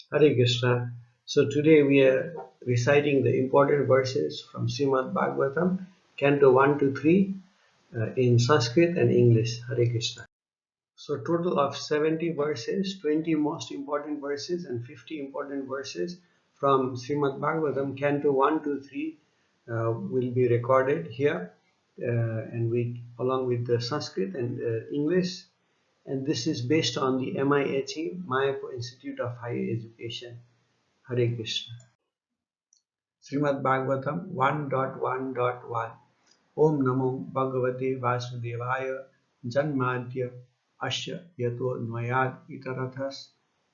Hare Krishna. So today we are reciting the important verses from Srimad Bhagavatam, Canto 1 to 3 in Sanskrit and English. Hare Krishna. So total of 70 verses, 20 most important verses and 50 important verses from Srimad Bhagavatam, Canto 1 to 3 will be recorded here and we along with the Sanskrit and English, and this is based on the MIHE, Mayapur Institute of Higher Education. Hare Krishna. Srimad Bhagavatam 1.1.1 Om Namo Bhagavate Vasudevaya Janmadya Asya Yato Nwayad Itarathas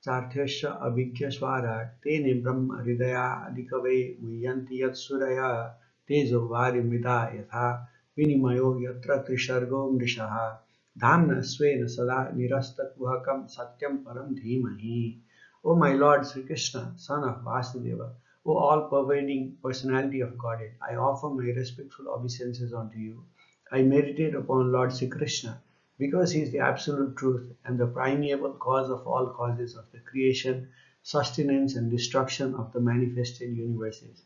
Charthasya Abhigya Swara Tene Brahma Hridaya Adikave Muyanti Yat Suraya Tejo Varimita Yatha Vinimayo Yatra Trishargo Mrishaha Dhamna Svena Sada Nirasta Kuhakam Satyam Param Dhimahi. O my Lord Sri Krishna, son of Vasudeva, O all-pervading personality of Godhead, I offer my respectful obeisances unto you. I meditate upon Lord Sri Krishna because he is the absolute truth and the primeval cause of all causes of the creation, sustenance and destruction of the manifested universes.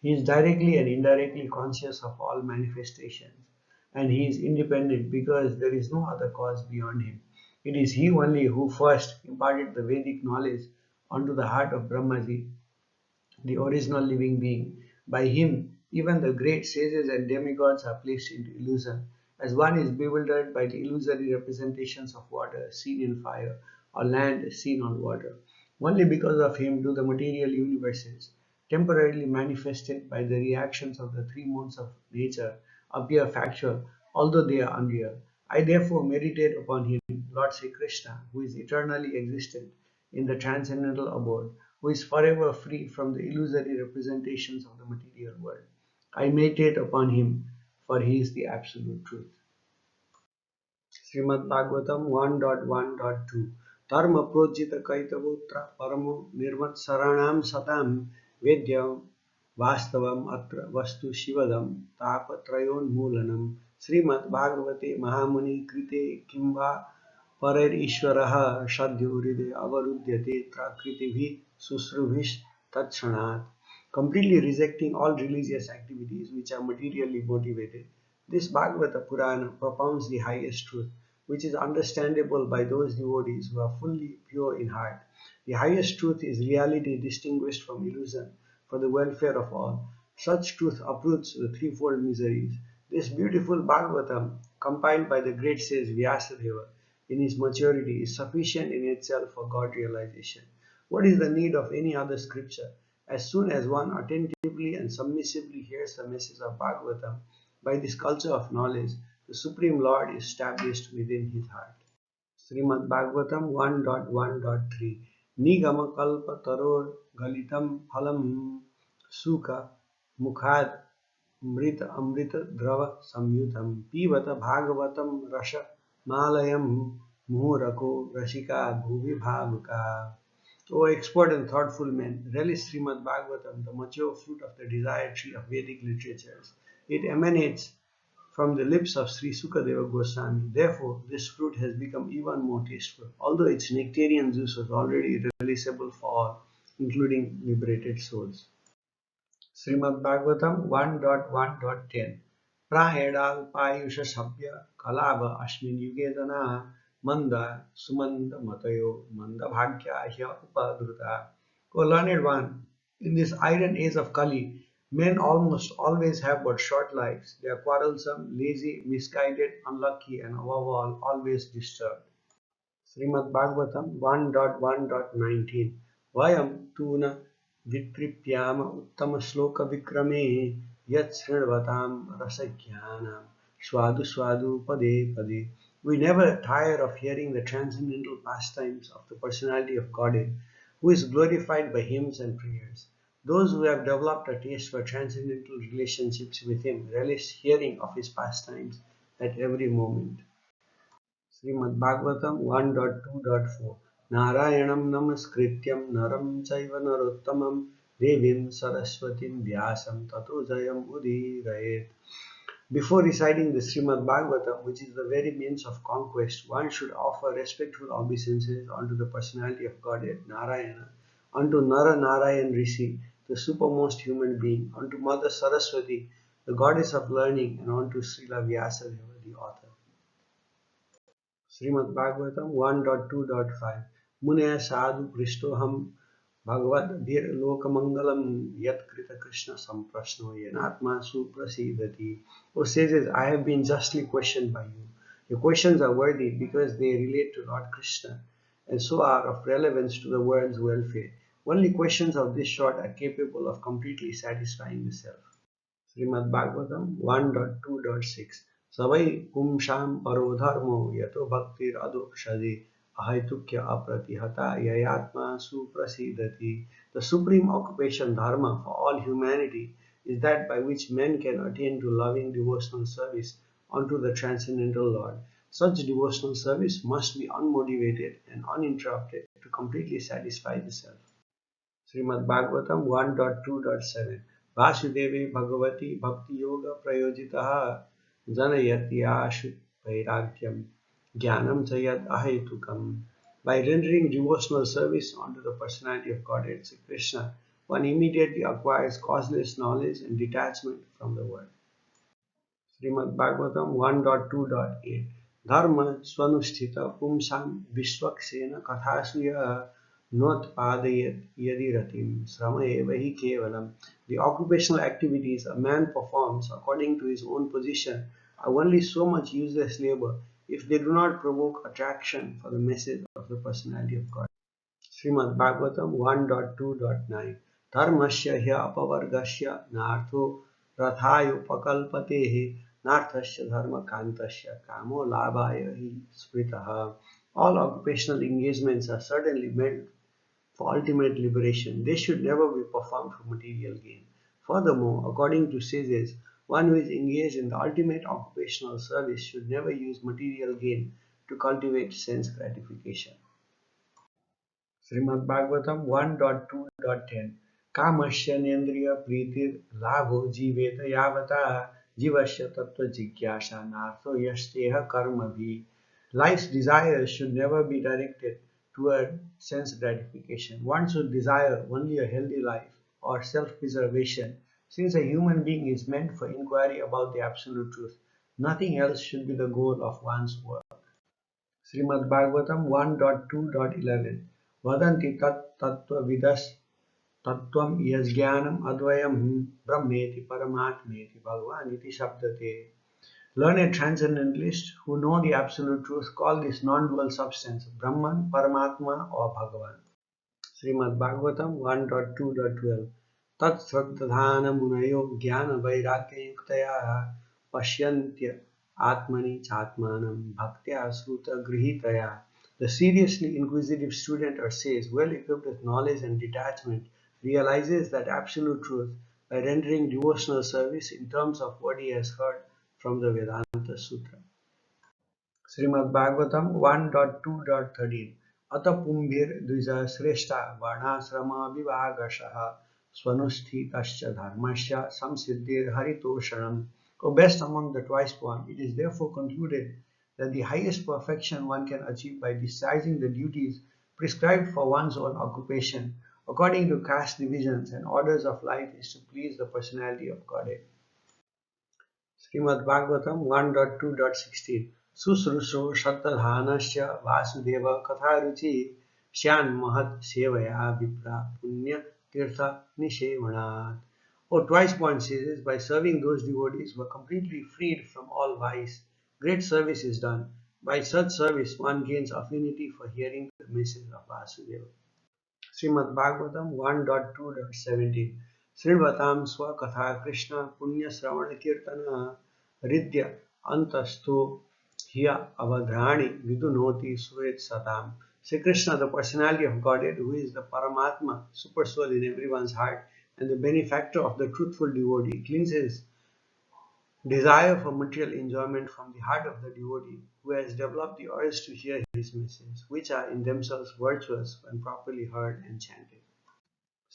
He is directly and indirectly conscious of all manifestations, and he is independent because there is no other cause beyond him. It is he only who first imparted the Vedic knowledge onto the heart of Brahmaji, the original living being. By him, even the great sages and demigods are placed into illusion, as one is bewildered by the illusory representations of water seen in fire or land seen on water. Only because of him do the material universes, temporarily manifested by the reactions of the three modes of nature, appear factual, although they are unreal. I therefore meditate upon him, Lord Sri Krishna, who is eternally existent in the transcendental abode, who is forever free from the illusory representations of the material world. I meditate upon him, for he is the absolute truth. Srimad Bhagavatam 1.1.2 Dharma projita kaitavutra paramo nirmat saranam satam vedyam vastavam atra vastu shivadam tapatrayon mulanam Srimad Bhagavate Mahamuni Krite Kimva Parer Ishwaraha Shadhyo Hridaya Avarudyate Trakritivi Susrubhish Tatshanat. Completely rejecting all religious activities which are materially motivated, this Bhagavata Purana propounds the highest truth, which is understandable by those devotees who are fully pure in heart. The highest truth is reality distinguished from illusion for the welfare of all. Such truth uproots the threefold miseries. This beautiful Bhagavatam, compiled by the great sage Vyasadeva in his maturity, is sufficient in itself for God realization. What is the need of any other scripture? As soon as one attentively and submissively hears the message of Bhagavatam, by this culture of knowledge, the Supreme Lord is established within his heart. Srimad Bhagavatam 1.1.3 Nigama kalpa taror galitam phalam sukha mukhad mrita amrita drava samyutam pivata bhagavatam rasha malayam muhurako rasika bhuvi bhavuka. O expert and thoughtful men, relish Srimad Bhagavatam, the mature fruit of the desired tree of Vedic literatures. It emanates from the lips of Sri Sukadeva Goswami. Therefore, this fruit has become even more tasteful, although its nectarian juice was already releasable for all, including liberated souls. Srimad Bhagavatam 1.1.10 Prahedal Payusha Sabhya Kalava Ashmin Yugedana Manda Sumanda Matayo Manda Bhagya Hya Upadruta. O learned one, in this iron age of Kali, men almost always have but short lives. They are quarrelsome, lazy, misguided, unlucky, and above all, always disturbed. Srimad Bhagavatam 1.1.19 Vayam tuna vitripyama uttama shloka vikrame yat sridvatam rasajnanam swadu swadu pade pade. We never tire of hearing the transcendental pastimes of the personality of Godhead, who is glorified by hymns and prayers. Those who have developed a taste for transcendental relationships with him relish hearing of his pastimes at every moment. Srimad Bhagavatam 1.2.4 Narayanam Namaskrityam Naram Chaiva Narottamam Devim Saraswatim Vyasam Tato Jayam Udirayet. Before reciting the Srimad Bhagavatam, which is the very means of conquest, one should offer respectful obeisances unto the personality of Godhead, Narayana, unto Nara Narayan Rishi, the supermost human being, unto Mother Saraswati, the goddess of learning, and unto Srila Vyasadeva, the author. Srimad Bhagavatam 1.2.5 Munaya sadhu prishtoham Bhagavad Dhir Lokamangalam Yat Krita Krishna Samprasno Yanatma Suprasidati. O sages, I have been justly questioned by you. Your questions are worthy because they relate to Lord Krishna and so are of relevance to the world's welfare. Only questions of this sort are capable of completely satisfying the self. Srimad Bhagavatam 1.2.6 Savai Pumsham Paro Dharmo Yato Bhaktir Adokshadi Ahaitukya Apratihata Yayatma Suprasidati. The supreme occupation dharma for all humanity is that by which men can attain to loving devotional service unto the transcendental Lord. Such devotional service must be unmotivated and uninterrupted to completely satisfy the self. Srimad Bhagavatam 1.2.7 Vasudeve Bhagavati Bhakti Yoga Prayojitaha Janayati Ashu Vairagyam Jnanam Chayad Ahetukam. By rendering devotional service unto the personality of Godhead Sri Krishna, one immediately acquires causeless knowledge and detachment from the world. Srimad Bhagavatam 1.2.8 Dharma Swanusthita Pumsam Vishwaksena Kathasuya Notpadayat Yadiratim Sramayevahi Kevalam. The occupational activities a man performs according to his own position are only so much useless labor if they do not provoke attraction for the message of the personality of God. Srimad Bhagavatam 1.2.9 Dharmasya hya apavargasya nartho rathayupakalpatehi narthasya dharma kantasya kamo labhaya hi spritaha. All occupational engagements are certainly meant for ultimate liberation. They should never be performed for material gain. Furthermore, according to sages, one who is engaged in the ultimate occupational service should never use material gain to cultivate sense gratification. Srimad Bhagavatam 1.2.10 Kamasya Nendriya Pritir Labho Jiveta Yavata Jivasya Tattva Jigyasa Nartho Yashteha Karma Bhi. Life's desires should never be directed toward sense gratification. One should desire only a healthy life or self-preservation. Since a human being is meant for inquiry about the absolute truth, nothing else should be the goal of one's work. Srimad Bhagavatam 1.2.11 Vadanti tat tattva vidas tattvam yasgyanam advayam brahmeti paramatmeti bhagavan iti shabdate. Learned transcendentalists who know the absolute truth call this non-dual substance Brahman, Paramatma or Bhagavan. Srimad Bhagavatam 1.2.12 Tat Sraddhana Munayo Jnana Vairagya Yuktaya Pashyantya Atmani Chatmanam Bhaktya Sruta Grihitaya. The seriously inquisitive student or sage, well equipped with knowledge and detachment, realizes that absolute truth by rendering devotional service in terms of what he has heard from the Vedanta Sutra. Srimad Bhagavatam 1.2.13 Ata Pumbhir Dvija Sreshta Varnasrama Vivagashaha Swanusthitascha Dharmasya Samsiddhir Haritoshanam. O best among the twice born, it is therefore concluded that the highest perfection one can achieve by discharging the duties prescribed for one's own occupation according to caste divisions and orders of life is to please the personality of Godhead. Srimad Bhagavatam 1.2.16 Susrusho Shattadhanasya Vasudeva Katharuchi Shyan Mahat Sevaya Vipra Punya Tirtha Nishevanat. O twice born sages, by serving those devotees who are completely freed from all vice, great service is done. By such service, one gains affinity for hearing the message of Vasudeva. Srimad Bhagavatam 1.2.17 Srivatam Swakatha Krishna Punya Sravana Kirtana Ridya Antasto Hiya Avadhrani Vidunoti Suret Satam. Sri Krishna, the personality of Godhead, who is the Paramatma, super soul in everyone's heart, and the benefactor of the truthful devotee, cleans his desire for material enjoyment from the heart of the devotee who has developed the urge to hear his message, which are in themselves virtuous when properly heard and chanted.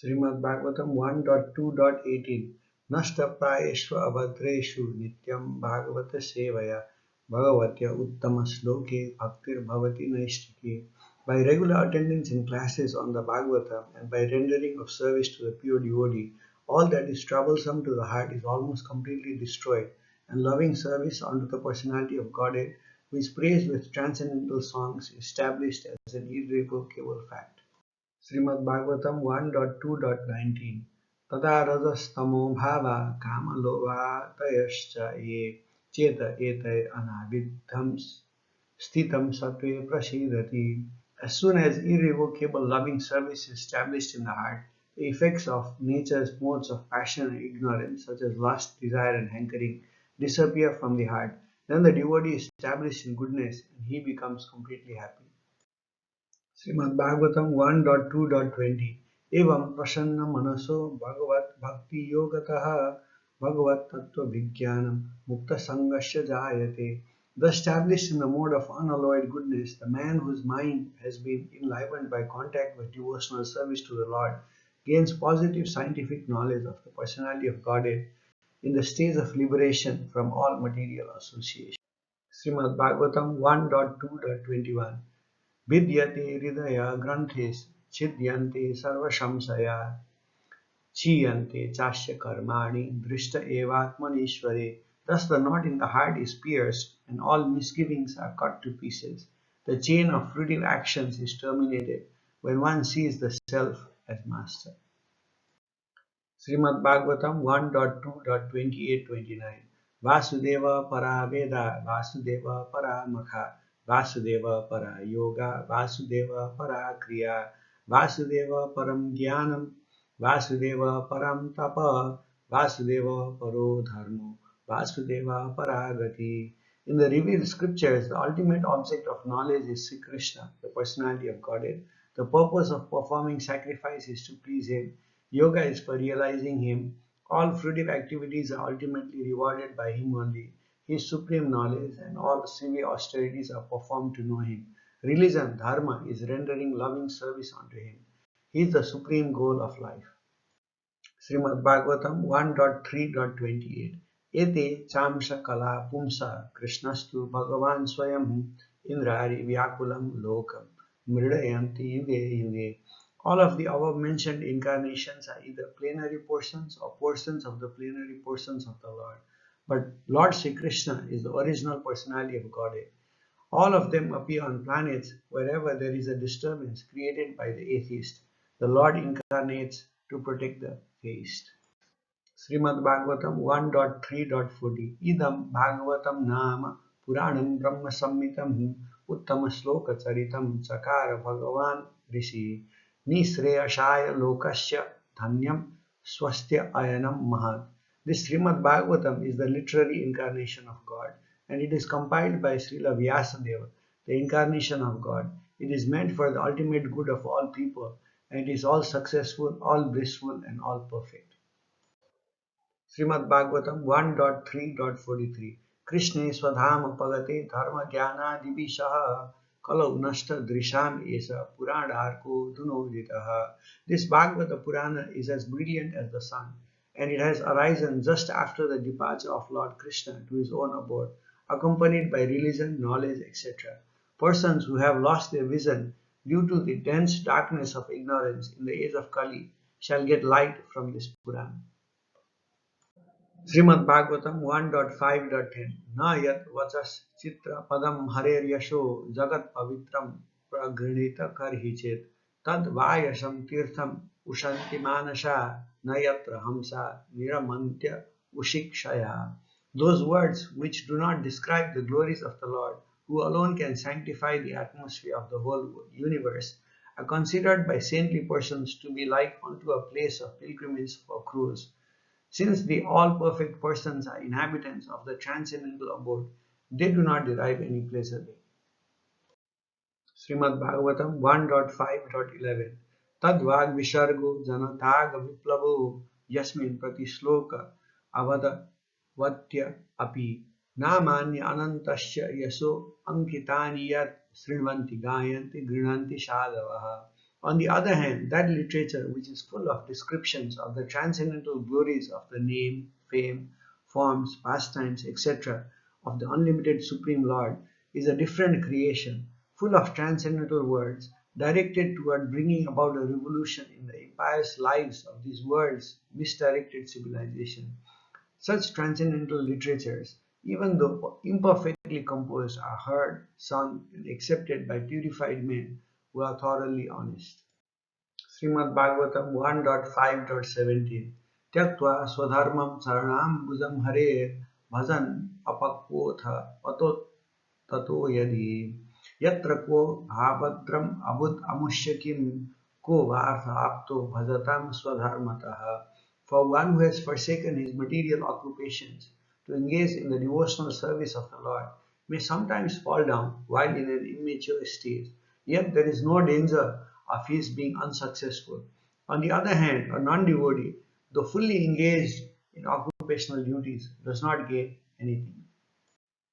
Srimad Bhagavatam 1.2.18 Nasta Prayeshva Abhadreshu Nityam Bhagavata Sevaya Bhagavatya Uttama Sloke Bhaktir Bhavati Naishtiki. By regular attendance in classes on the Bhagavatam and by rendering of service to the pure devotee, all that is troublesome to the heart is almost completely destroyed, and loving service unto the personality of Godhead, who is praised with transcendental songs, established as an irrevocable fact. Srimad Bhagavatam 1.2.19 Tada rajastamo bhava kama lobha tayascha ye cheta etai anavidham Sthitam Sattve Prasidhati. As soon as irrevocable loving service is established in the heart, the effects of nature's modes of passion and ignorance, such as lust, desire, and hankering, disappear from the heart. Then the devotee is established in goodness and he becomes completely happy. Srimad Bhagavatam 1.2.20 Evam prasanna manaso bhagavat bhakti yogataha bhagavat tattva vijnanam mukta sangasya jayate. Thus established in the mode of unalloyed goodness, the man whose mind has been enlivened by contact with devotional service to the Lord gains positive scientific knowledge of the personality of Godhead in the stage of liberation from all material association. Srimad Bhagavatam 1.2.21 Vidyate hridaya granthes chidyante sarvashamsaya chiyante chasya karmani drishta evatmanishvare. Thus the knot in the heart is pierced and all misgivings are cut to pieces. The chain of fruitive actions is terminated when one sees the self as master. Srimad Bhagavatam 1.2.28-29 Vasudeva para Veda, Vasudeva para Makha, Vasudeva para Yoga, Vasudeva para Kriya, Vasudeva param Jnanam, Vasudeva param Tapa, Vasudeva paro Dharmo, Vasudeva para Gati. In the revealed scriptures, the ultimate object of knowledge is Sri Krishna, the personality of Godhead. The purpose of performing sacrifice is to please Him. Yoga is for realizing Him. All fruitive activities are ultimately rewarded by Him only. His supreme knowledge and all severe austerities are performed to know Him. Religion, dharma, is rendering loving service unto Him. He is the supreme goal of life. Srimad Bhagavatam 1.3.28 Ete chamsa kala pumsa krishnastu bhagavan swayam indrari vyakulam lokam mridayanti yuge yuge. All of the above mentioned incarnations are either plenary portions or portions of the plenary portions of the Lord. But Lord Sri Krishna is the original personality of Godhead. All of them appear on planets wherever there is a disturbance created by the atheist. The Lord incarnates to protect the theist. Srimad Bhagavatam 1.3.40 Idam Bhagavatam Nama Puranam Brahma Sammitam Uttama Sloka Charitam Chakara Bhagavan Rishi Nisreyashaya Lokasya Dhanyam Swastya Ayanam Mahat. This Srimad Bhagavatam is the literary incarnation of God, and it is compiled by Srila Vyasadeva, the incarnation of God. It is meant for the ultimate good of all people, and it is all successful, all blissful, and all perfect. Srimad Bhagavatam 1.3.43 Krishne Swadhama Pagate Dharma Jnana Divishaha Kalau Nashta Drisham Esa Puranarko Dunoditaha. This Bhagavata Purana is as brilliant as the sun, and it has arisen just after the departure of Lord Krishna to his own abode, accompanied by religion, knowledge, etc. Persons who have lost their vision due to the dense darkness of ignorance in the age of Kali shall get light from this Purana. Srimad Bhagavatam 1.5.10 Na yat vachas chitra padam harer yasho jagat pavitram pragrinita karhichet tad vayasam tirtham ushanti manasha na yatra hamsa niramantya ushikshaya. Those words which do not describe the glories of the Lord, who alone can sanctify the atmosphere of the whole universe, are considered by saintly persons to be like unto a place of pilgrimage for crows. Since the all-perfect persons are inhabitants of the transcendental abode, they do not derive any pleasure there. Srimad Bhagavatam 1.5.11 Tadvag Vishargo Janatag Viplavo Yasmin Pratisloka Avada Vatya Api Namanya Anantasya Yaso Ankitani Yat Srinvanti Gayanti Grinanti Shadavaha. On the other hand, that literature which is full of descriptions of the transcendental glories of the name, fame, forms, pastimes, etc. of the unlimited Supreme Lord is a different creation, full of transcendental words, directed toward bringing about a revolution in the impious lives of this world's misdirected civilization. Such transcendental literatures, even though imperfectly composed, are heard, sung, and accepted by purified men who are thoroughly honest. Srimad Bhagavatam 1.5.17 Tyaktva swadharmam saranam bhujam hare bhajan apakvotha patot tato yadi yatra ko bhavadram abud amushyakim ko vartha apto bhajatam swadharmataha. For one who has forsaken his material occupations to engage in the devotional service of the Lord may sometimes fall down while in an immature state, yet there is no danger of his being unsuccessful. On the other hand, a non-devotee, though fully engaged in occupational duties, does not gain anything.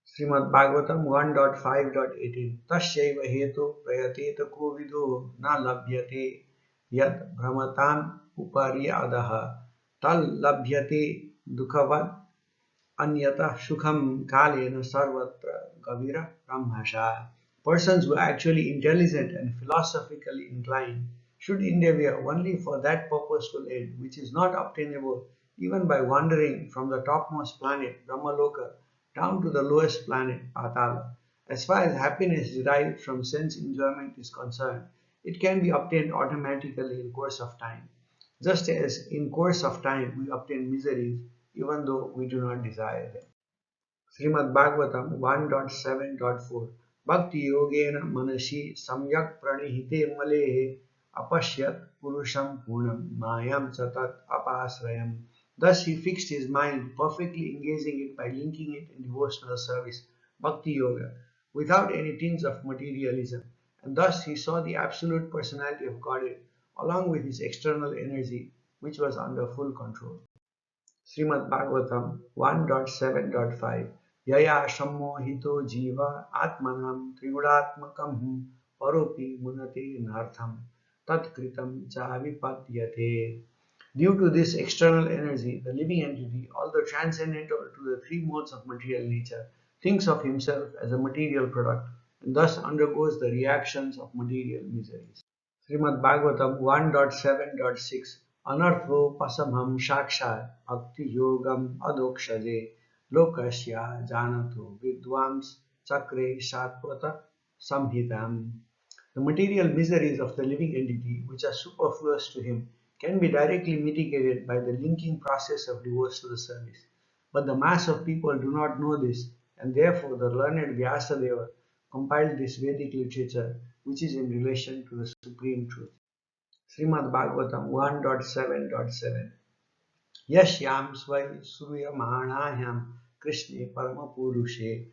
Srimad Bhagavatam 1.5.18 Tasyaiva hetu prayateta kovido na labhyate yad brahmatam uparyadaha tal labhyate dukhavat anyata sukham kalena sarvatra gavira brahmasha. Persons who are actually intelligent and philosophically inclined should endeavor only for that purposeful end which is not obtainable even by wandering from the topmost planet Brahmaloka down to the lowest planet Patala. As far as happiness derived from sense enjoyment is concerned, it can be obtained automatically in course of time, just as in course of time we obtain miseries even though we do not desire them. Srimad Bhagavatam 1.7.4 Bhakti Yogena Manasi Samyak Pranihite Malehe Apashyat Purusham Purnam Mayam Satat Apasrayam. Thus he fixed his mind, perfectly engaging it by linking it in devotional service, Bhakti Yoga, without any tinge of materialism. And thus he saw the absolute personality of Godhead along with his external energy, which was under full control. Srimad Bhagavatam 1.7.5 Yaya sammohito jiva atmanam trigudatmakam paropi munate nartham tatkritam cha vipadyate. Due to this external energy, the living entity, although transcendental to the three modes of material nature, thinks of himself as a material product and thus undergoes the reactions of material miseries. Srimad Bhagavatam 1.7.6 Anartho pasamham shakshat bhakti yogam adokshaje lokasya janato vidvams chakre satvata samhitam. The material miseries of the living entity, which are superfluous to him, can be directly mitigated by the linking process of devotional service. But the mass of people do not know this, and therefore the learned Vyasadeva compiled this Vedic literature, which is in relation to the supreme truth. Srimad Bhagavatam 1.7.7 Yashyam svai suryamanayam Krishne paramapurushe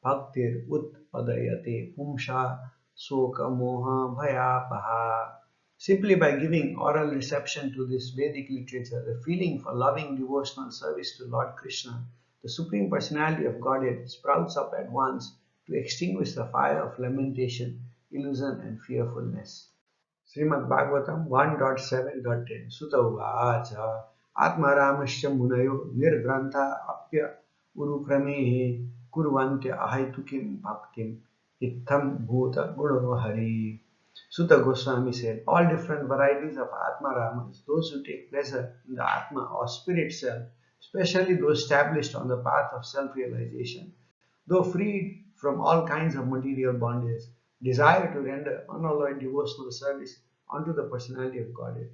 bhaktir utpadayate pumsha soka moha bhayapaha. Simply by giving oral reception to this Vedic literature, the feeling for loving devotional service to Lord Krishna, the Supreme Personality of Godhead, sprouts up at once to extinguish the fire of lamentation, illusion, and fearfulness. Srimad Bhagavatam 1.7.10 Sutta Uvacha Atmaramasya Munayo Nirgrantha Apya Urukramehe Kurvantya Ahaitukim Bhaktim Itham Bhuta Guno Hari. Sutta Goswami said, all different varieties of Atma Ramas, those who take pleasure in the Atma or spirit self, especially those established on the path of self-realization, though freed from all kinds of material bondage, desire to render unalloyed devotional service unto the personality of Godhead.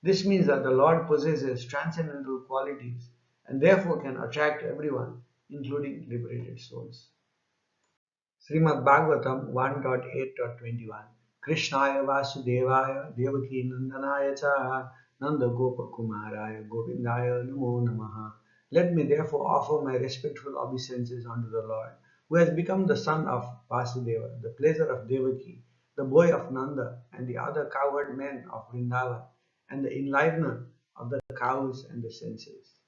This means that the Lord possesses transcendental qualities and therefore can attract everyone, including liberated souls. Srimad Bhagavatam 1.8.21 Krishnaya Vasudevaya Devaki Nandanaya Cha Nanda Gopa Kumaraya Govindaya Namo Namaha. Let me therefore offer my respectful obeisances unto the Lord, who has become the son of Vasudeva, the pleasure of Devaki, the boy of Nanda, and the other cowherd men of Vrindavan, and the enlivener of the cows and the senses.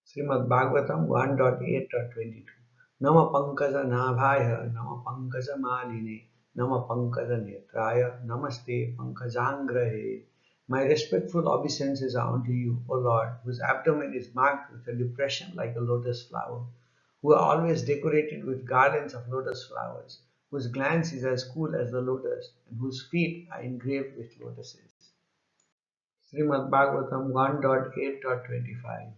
Srimad Bhagavatam 1.8.22 Nama Pankaja Nabhaya Nama Pankaja Maline Nama Pankaja Netraya Namaste Pankajangrahe. My respectful obeisances are unto you, O Lord, whose abdomen is marked with a depression like a lotus flower, who are always decorated with garlands of lotus flowers, whose glance is as cool as the lotus, and whose feet are engraved with lotuses. Srimad Bhagavatam 1.8.25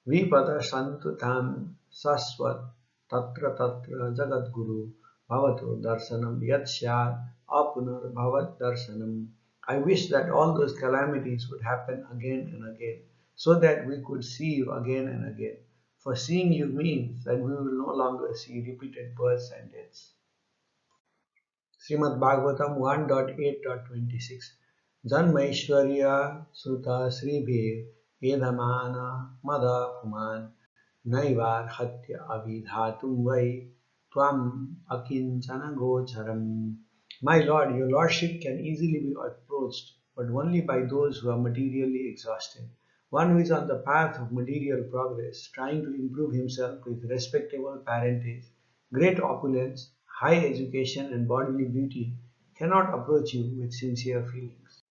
Vipada Santu Tam Saswat Tatra Tatra Jagadguru Bhavato Darsanam Yat Syat Apunar Bhavat Darsanam. I wish that all those calamities would happen again and again, so that we could see you again and again. For seeing you means that we will no longer see repeated births and deaths. Srimad Bhagavatam 1.8.26 Janmaishwarya Sruta Sribhe Edhamana Mada Puman Naivar Hatya Abhidhatum Vai Tvam Akinchana Gocharam. My Lord, your Lordship can easily be approached, but only by those who are materially exhausted. One who is on the path of material progress, trying to improve himself with respectable parentage, great opulence, high education, and bodily beauty, cannot approach you with sincere feelings.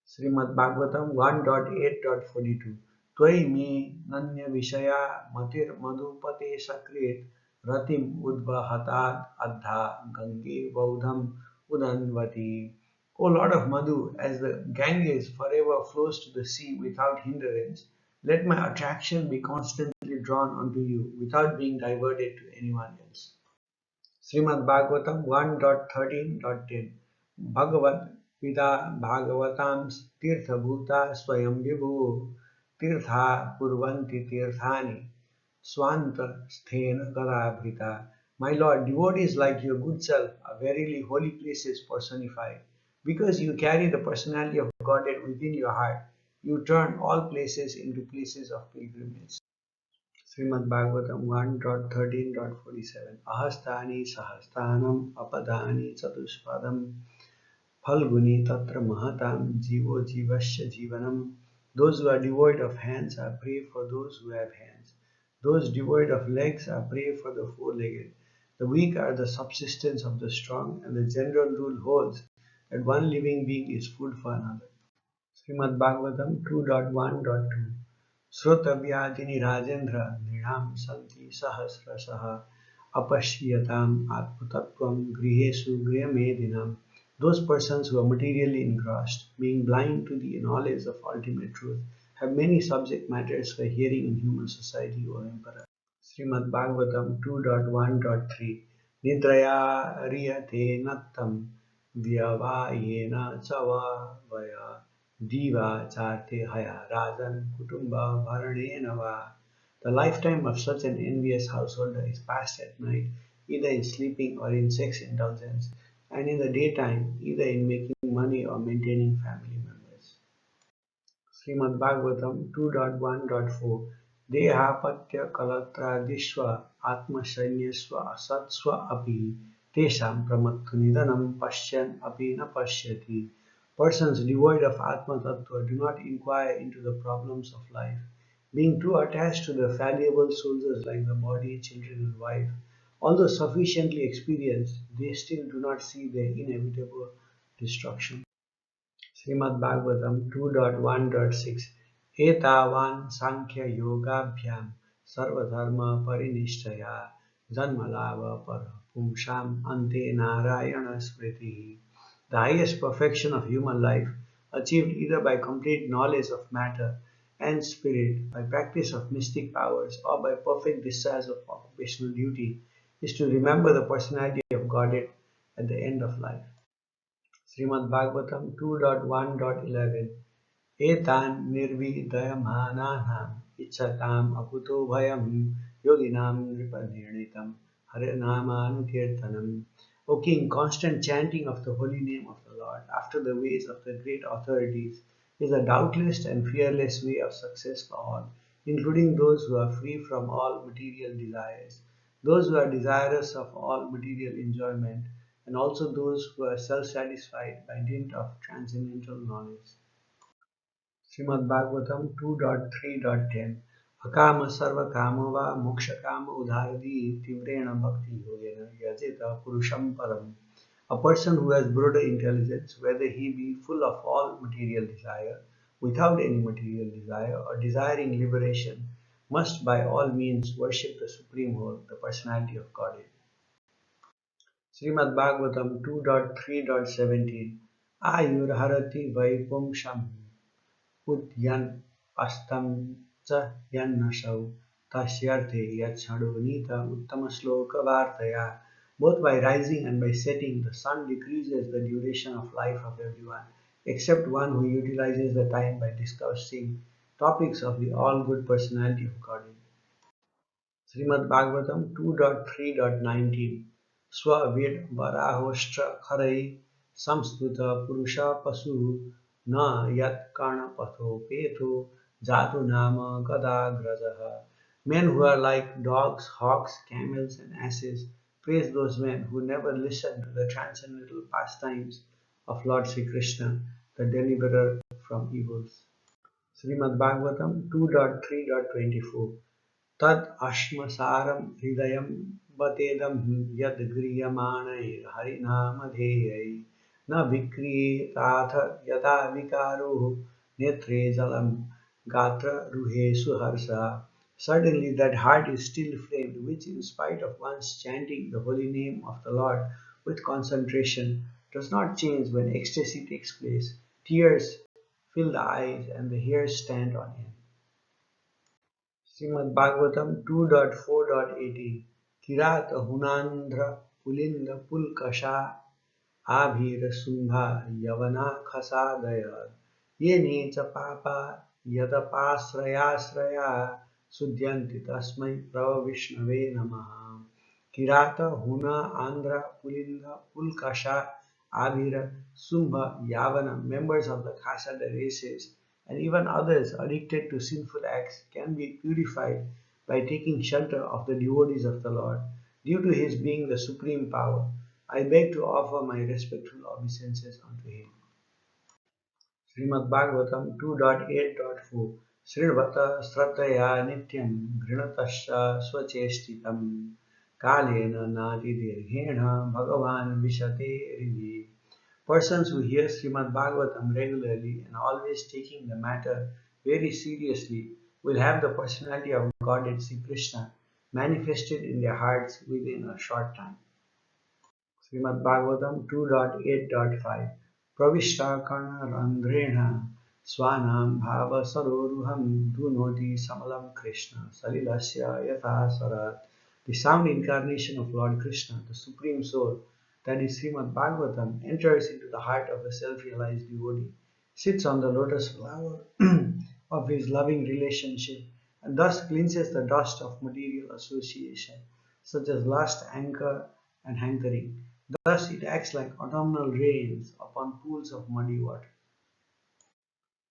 Srimad Bhagavatam 1.8.42 Tvai me nanya vishaya matir madhupate sakrit ratim udvahatad adha gange vaudham udanvati. O Lord of Madhu, as the Ganges forever flows to the sea without hindrance, let my attraction be constantly drawn onto you without being diverted to anyone else. Srimad Bhagavatam 1.13.10 Bhagavad Gita Bhagavatam Tirtha Bhuta Swayam Vibhu Tirtha Purvanti Tirthani Swanta Sthena Gadabhrita. My Lord, devotees like your good self are verily holy places personified. Because you carry the personality of Godhead within your heart, you turn all places into places of pilgrimage. Srimad Bhagavatam 1.13.47 Ahastani Sahastanam Apadani Chatuspadam Phalguni Tatra Mahatam Jivo Jivasya Jivanam. Those who are devoid of hands are prey for those who have hands. Those devoid of legs are prey for the four-legged. The weak are the subsistence of the strong, and the general rule holds that one living being is food for another. Srimad Bhagavatam 2.1.2 Srotavyadini Rajendra Nrinam Santi Sahasrasaha Apashyatam Atmatattvam Grihesu Griyamedinam. Those persons who are materially engrossed, being blind to the knowledge of ultimate truth, have many subject matters for hearing in human society, O Emperor. Srimad Bhagavatam 2.1.3 Nidraya Riyate Nattam Vyavayena Chava Vaya Diva Charte Haya Rajan Kutumba Varanenava. The lifetime of such an envious householder is passed at night, either in sleeping or in sex indulgence, and in the daytime, either in making money or maintaining family members. Srimad Bhagavatam 2.1.4 Dehapatya Kalatradishva Atmasanyasva Asatsva Api Tesham Pramattu Nidanam Pashyan Api Na Pashyati. Persons devoid of Atma Tattva do not inquire into the problems of life. Being too attached to the fallible soldiers like the body, children, and wife, although sufficiently experienced, they still do not see their inevitable destruction. Srimad Bhagavatam 2.1.6 Etavan Sankhya Yogabhyam Sarvadharma Parinishchaya Janmalava Parapumsham Ante Narayana Smriti. The highest perfection of human life, achieved either by complete knowledge of matter and spirit, by practice of mystic powers, or by perfect discharge of occupational duty, is to remember the personality of Godhead at the end of life. Srimad Bhagavatam 2.1.11 Etan nirvidayamhananam ichatam akuto bhayam yoginam nripanirnitam harinamanutirtanam. O King, constant chanting of the holy name of the Lord after the ways of the great authorities is a doubtless and fearless way of success for all, including those who are free from all material desires, those who are desirous of all material enjoyment, and also those who are self-satisfied by dint of transcendental knowledge. Srimad Bhagavatam 2.3.10 Akama sarva kamava moksha kama udharadi tivrena bhakti yogena yajeta purusham param. A person who has broader intelligence, whether he be full of all material desire, without any material desire, or desiring liberation, must by all means worship the Supreme Whole, the personality of Godhead. Srimad Bhagavatam 2.3.17 Ayurharati Vaipumsham Udyan Astam Cha Yannasau Tasyarthe Yachadu Nita Uttama Sloka Vartaya. Both by rising and by setting, the sun decreases the duration of life of everyone, except one who utilizes the time by discussing topics of the all-good personality of Godhead. Srimad Bhagavatam 2.3.19 Swavid Varahostra Kharai Samstuta Purusha Pasu Na Yat Karna Patho Petho Jatu Nama Gadagrajaha. Men who are like dogs, hawks, camels, and asses praise those men who never listen to the transcendental pastimes of Lord Sri Krishna, the deliverer from evils. Srimad Bhagavatam 2.3.24 Tad ashmasaram hridayam batedam yad griyamanai harinamadheyai na vikriyetatha yata vikaro netre jalam gatra ruhe suharsa. Suddenly that heart is still framed, which in spite of one's chanting the holy name of the Lord with concentration does not change when ecstasy takes place. Tears fill the eyes and the hairs stand on end. Srimad Bhagavatam 2.4.18 Kirat Hunandra Pulinda Pulkasha Abhira Sundha Yavana Khasadaya Yene cha Papa Yadapasraya Sudyanti Tasmai Prava Vishnave Namaha Kirata Huna Andhra Pulinda Pulkasha Abhira Sumbha Yavana, members of the Khasada races and even others addicted to sinful acts can be purified by taking shelter of the devotees of the Lord. Due to his being the supreme power, I beg to offer my respectful obeisances unto him. Srimad Bhagavatam 2.8.4 Sridvata Srataya Nityam Grinatasya Swachestitam Kalena Nati Dirghena Bhagavan Vishate Rivi. Persons who hear Srimad Bhagavatam regularly and always taking the matter very seriously will have the personality of Godhead Sri Krishna manifested in their hearts within a short time. Srimad Bhagavatam 2.8.5 Pravishta Karna Randrena Swanam Bhava Saroruham Dhunoti Samalam Krishna Salilasya Yatha Sarat. The sound incarnation of Lord Krishna, the Supreme Soul, that is Srimad Bhagavatam, enters into the heart of the self-realized devotee, sits on the lotus flower of his loving relationship, and thus cleanses the dust of material association, such as lust, anger, and hankering. Thus it acts like autumnal rains upon pools of muddy water.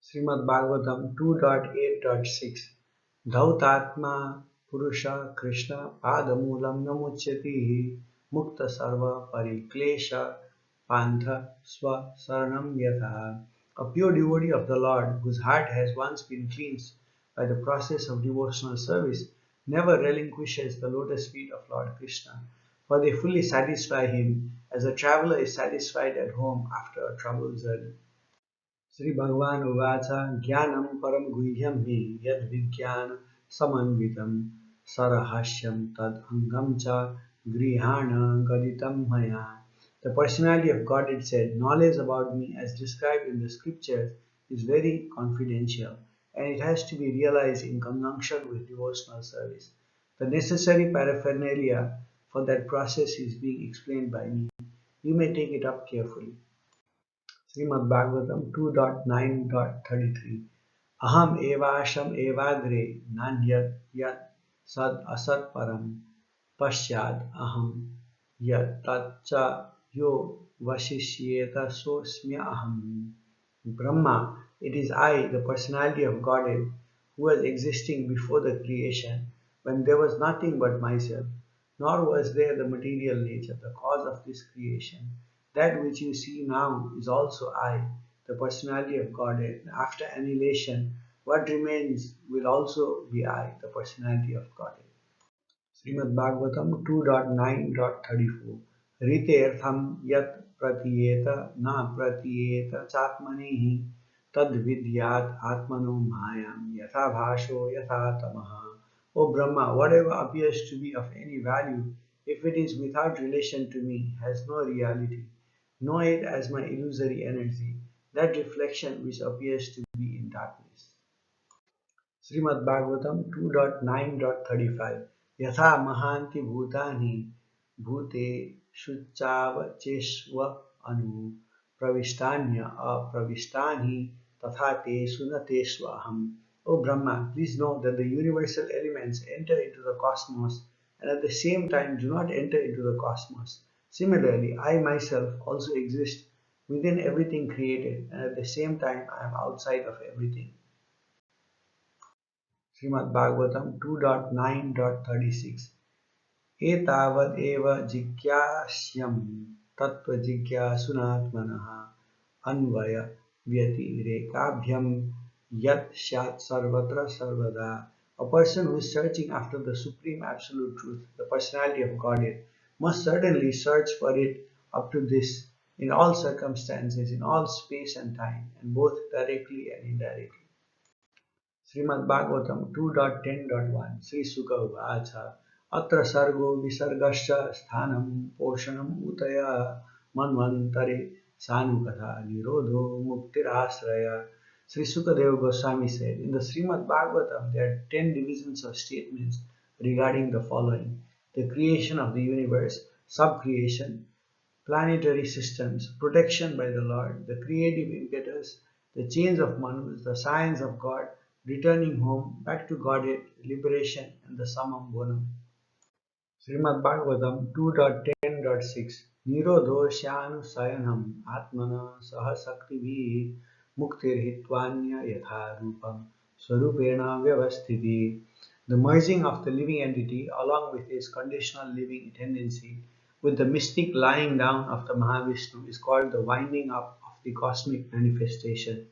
Srimad Bhagavatam 2.8.6 Dhautatma Purusha Krishna Padamulam Namuchyati Mukta Sarva Pariklesha Pantha Swa Saranam Yatha. A pure devotee of the Lord, whose heart has once been cleansed by the process of devotional service, never relinquishes the lotus feet of Lord Krishna, for they fully satisfy him as a traveler is satisfied at home after a troubled journey. Sri Bhagavan Uvacha Jnanam Param Guhyam Hi Yad Vigyan Samanvitam Sarahashyam Tad Angam Cha Grihana Gaditam Maya. The personality of Godhead said, knowledge about me as described in the scriptures is very confidential and it has to be realized in conjunction with devotional service. The necessary paraphernalia for that process is being explained by me. You may take it up carefully. Srimad Bhagavatam 2.9.33 Aham evasham evagre nanyat yat sad asat param pasyad aham yat tatcha yo vasishyeta sosmya aham. Brahma, it is I, the personality of Godhead, who was existing before the creation, when there was nothing but myself, nor was there the material nature, the cause of this creation. That which you see now is also I, the personality of Godhead. After annihilation, what remains will also be I, the personality of Godhead. Srimad Bhagavatam 2.9.34 Riteartham yat pratiyeta na pratiyeta chatmanehi tad vidyat atmano mayam yatha bhasho yatha tamaha. O Brahma, whatever appears to be of any value if it is without relation to me, has no reality. Know it as my illusory energy, that reflection which appears to be in darkness. Srimad Bhagavatam 2.9.35 Yatha mahanti bhutani bhute shucchavacheshva anu pravistanya apravistani tatha te sunatesvaham. O Brahma, please know that the universal elements enter into the cosmos and at the same time do not enter into the cosmos. Similarly, I myself also exist within everything created and at the same time I am outside of everything. Srimad Bhagavatam 2.9.36 Etavad eva jigyasyam tattva jigyasunaatmanaha anvaya vyatirekabhyam yat shat sarvatra sarvada. A person who is searching after the supreme absolute truth, the personality of Godhead, must certainly search for it up to this in all circumstances, in all space and time, and both directly and indirectly. Srimad Bhagavatam 2.10.1 Sri Sukha Uvacha Atra Sargo Visargascha Sthanam Poshanam Utaya Manvantare Sanukatha Nirodho Muktirasraya. Sri Sukadeva Goswami said, in the Srimad Bhagavatam there are 10 divisions of statements regarding the following: the creation of the universe, sub-creation, planetary systems, protection by the Lord, the creative impetus, the change of manus, the science of God, returning home, back to Godhead, liberation, and the summum bonum. Srimad Bhagavatam 2.10.6 Nirodho Shyanu Sayanam Atmana Sahasaktivi Muktirhitvanya Yatha Rupam Swarupena Vyavasthiti. The merging of the living entity along with his conditional living tendency with the mystic lying down of the Mahavishnu is called the winding up of the cosmic manifestation.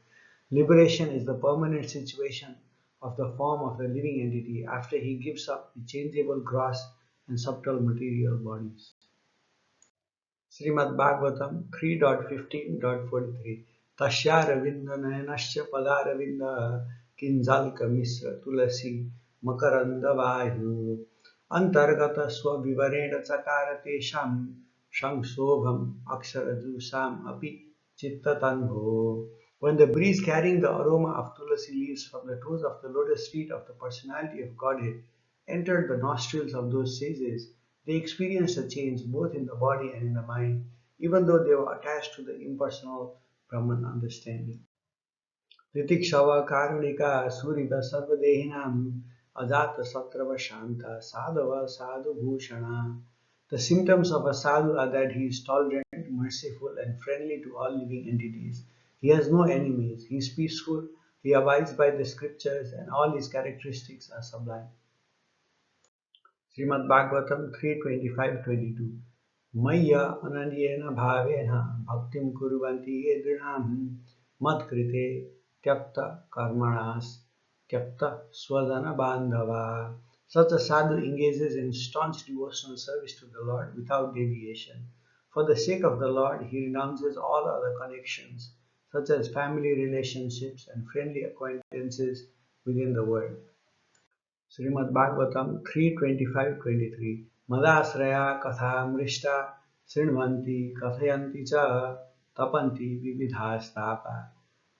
Liberation is the permanent situation of the form of the living entity after he gives up the changeable gross and subtle material bodies. Srimad Bhagavatam 3.15.43 Tasya Ravinda Nayanasya Padaravinda Kinjalka Misra Tulasi Makaranda Vayu Antargata Swavivarena Chakarate Sham Shangsobham Aksharadusam Api Chittatanho. When the breeze carrying the aroma of tulasi leaves from the toes of the lotus feet of the personality of Godhead entered the nostrils of those sages, they experienced a change both in the body and in the mind, even though they were attached to the impersonal Brahman understanding. Titikshava Karunika Surita Sarvadehinam Ajata Satrava Shanta Sadhava Sadhu Bhushana. The symptoms of a sadhu are that he is tolerant, merciful, and friendly to all living entities. He has no enemies, he is peaceful, he abides by the scriptures, and all his characteristics are sublime. Srimad Bhagavatam 3.25.22 Maya ananyena bhavena bhaktim kurvanti yedrinam matkrite tyakta karmanas tyakta swadana bandhava. Such a sadhu engages in staunch devotional service to the Lord without deviation. For the sake of the Lord, he renounces all other connections, such as family relationships and friendly acquaintances within the world. Srimad Bhagavatam 3.25.23 Madasraya katha mrishta srinvanti kathayanti cha tapanti vividhastapa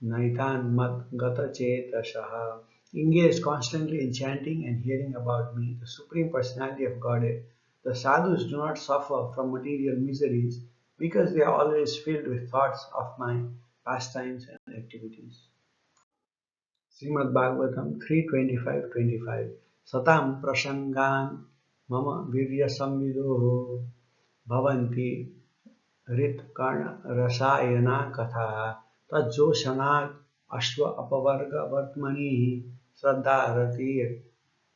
naitan mat gata chetashaha. Engaged constantly in chanting and hearing about me, the Supreme Personality of Godhead, the sadhus do not suffer from material miseries because they are always filled with thoughts of my pastimes and activities. Srimad Bhagavatam 3.25.25 Satam prashangan mama virya samvido bhavanti rit karna rasayana katha tajjoshanat ashva apavarga vartmani sraddharati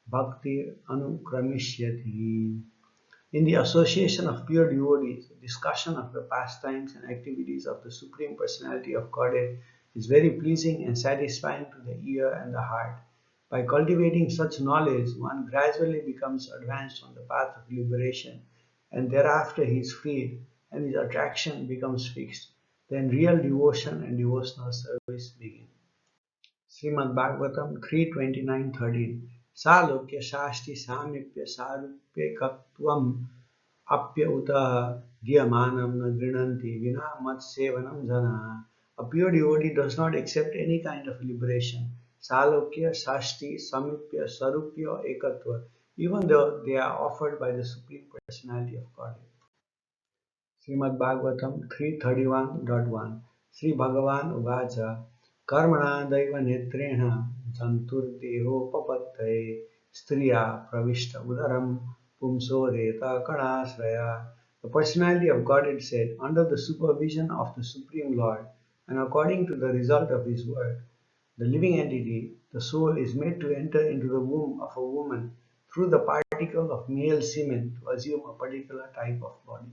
bhakti anukramishyati. In the association of pure devotees, the discussion of the pastimes and activities of the Supreme Personality of Godhead is very pleasing and satisfying to the ear and the heart. By cultivating such knowledge, one gradually becomes advanced on the path of liberation, and thereafter he is freed and his attraction becomes fixed. Then real devotion and devotional service begin. Srimad Bhagavatam 3.29.13 Salokya Shasti Samipya Sarupekatvam apya utah diyamanam na grinanti vina mat sevanam jana. A pure devotee does not accept any kind of liberation. Salokya, Sashti, Samipya, Sarupya, Ekatva, even though they are offered by the Supreme Personality of Godhead. Srimad Bhagavatam 331.1 Sri Bhagavan Uvacha Karmana Daiva Netrena Jantur Deho Papattaye Striya Pravishta Udaram Pumso Reta Kanasraya. The personality of Godhead said, under the supervision of the Supreme Lord and according to the result of his word, the living entity, the soul, is made to enter into the womb of a woman through the particle of male semen to assume a particular type of body.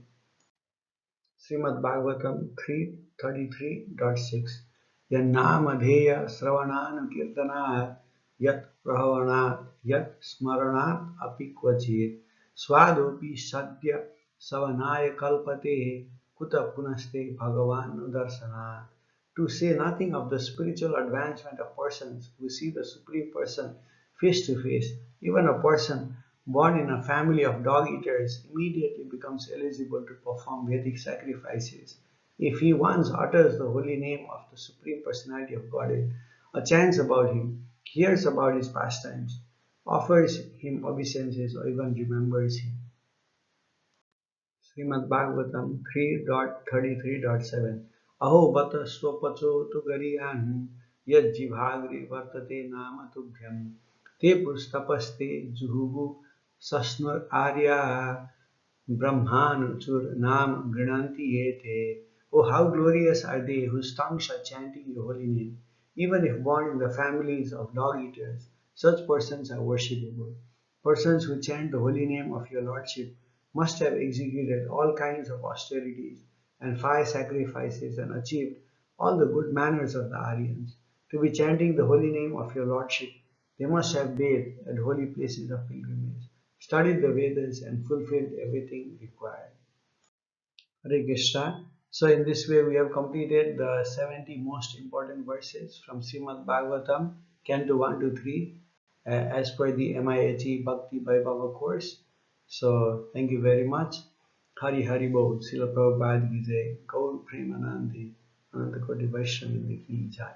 Srimad Bhagavatam 333.6 Yannamadheya Sravananukirtanat Yat Prahavanat Yat Smaranat Apikvachit Swadopi Sadhya Savanaya Kalpate Kuta Punaste Bhagavan Nudarsanat. To say nothing of the spiritual advancement of persons who see the Supreme Person face to face, even a person born in a family of dog eaters immediately becomes eligible to perform Vedic sacrifices. If he once utters the holy name of the Supreme Personality of Godhead, or chants about him, hears about his pastimes, offers him obeisances, or even remembers him. Srimad Bhagavatam 3.33.7 Aho bata swapacho tu gariyan yad jivhagri vartate nama tubhyam te pustapaste juhugu sasnur arya Brahmanuchur Nam Grinanti Yete. Oh, how glorious are they whose tongues are chanting your holy name. Even if born in the families of dog eaters, such persons are worshipable. Persons who chant the holy name of your Lordship must have executed all kinds of austerities and fire sacrifices and achieved all the good manners of the Aryans. To be chanting the holy name of your Lordship, they must have bathed at holy places of pilgrimage, studied the Vedas, and fulfilled everything required. Hare Krishna. So in this way we have completed the 70 most important verses from Srimad Bhagavatam, Canto 1 to 3, as per the MIHE Bhakti Vaibhava course. So thank you very much. Hari Hari Bol, Srila Prabhupada Ki Jai, Gaur Premanandi, Ananta Koti Vaishnava Ki Jai.